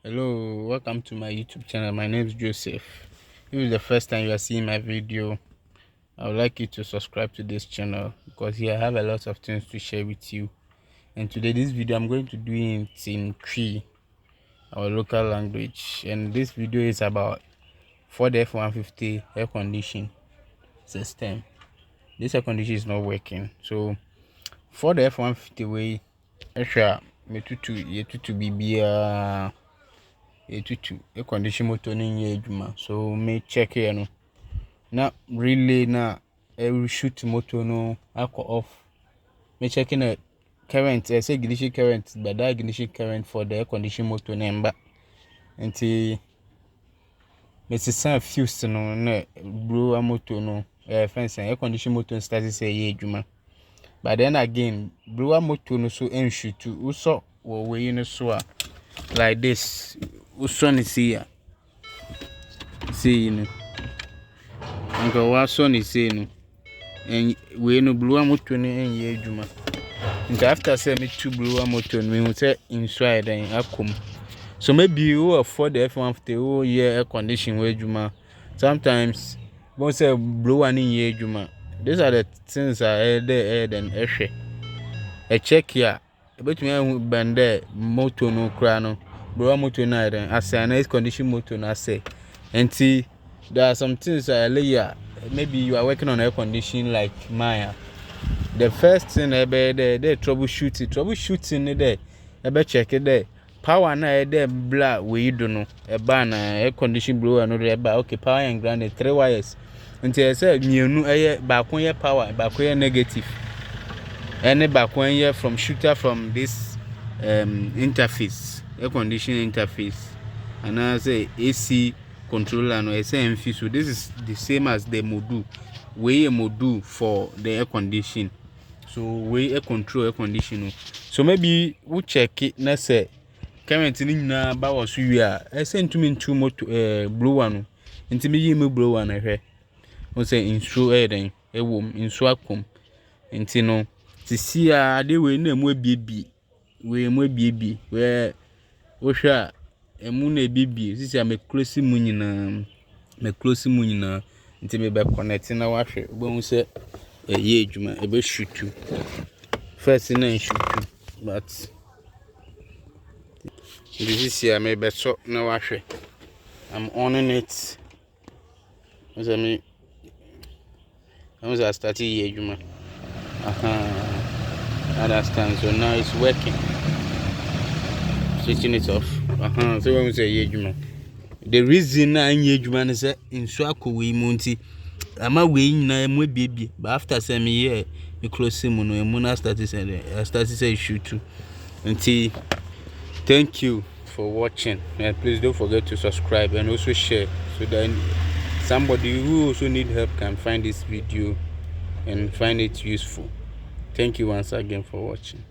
Hello, welcome to my YouTube channel. My name is Joseph. If it's the first time you are seeing my video, I would like you to subscribe to this channel because here I have a lot of things to share with you. And today this video I'm going to do it in Cree, our local language, and this video is about Ford F150 air conditioning system. This air conditioner is not working, so for the F150 way, extra me tutu bibia tutu air condition motor ni adwuma, so me check here no na relay na every shoot motor no akọ off. Me checking the current, say ignition current, but that ignition current for the air condition motor number nti me sesa fuse no na blower motor no fence air condition motor start say adwuma. But then again, blower motor no so shoot also we no so like this. Also ni see no. Nka wa so ni see no. And we no blower motor no enye adwuma. Nka after say me two blower motor no me say inside then akom. So maybe you afford the F150 whole year air condition we adwuma. Sometimes won't say blower ni adwuma. These are the things I there then a check here. But me band motor no crano, blower motor no then I say nice condition motor no say. And see there are some things I lay maybe you are working on air conditioning like Maya. The first thing I be there troubleshooting there. I be check it there. Power na there black we don't know. A ban air condition blower no there but okay power and ground 3 wires. Until I said mienu back one year power, back one negative. Any back 1 year from shooter from this interface, air conditioning interface. And I say AC controller no SMF. So this is the same as the module. We a module for the air conditioning. So we a control air conditioning. So maybe we check it na say currently na ba was we are send to me two motor blower no. Nti me yi me blower na hwe. We say insu then wom insu akom nti no sisi a de we na mu abiebi we mu abiebi we hwa emu na abiebi sisi a me close mu nyina nti me be connect na wa hwe bo say ye adwuma e be shoot first na shoot but this is me be so na wa hwe I'm on it. Once I started here, understand. So now it's working. Switching it off. So when we say here, the reason I here is that in Swako we munti. I'm away na emu baby. But after some year, we close him no emu na started say shoot too. Until thank you for watching. And please don't forget to subscribe and also share so that somebody who also need help can find this video and find it useful. Thank you once again for watching.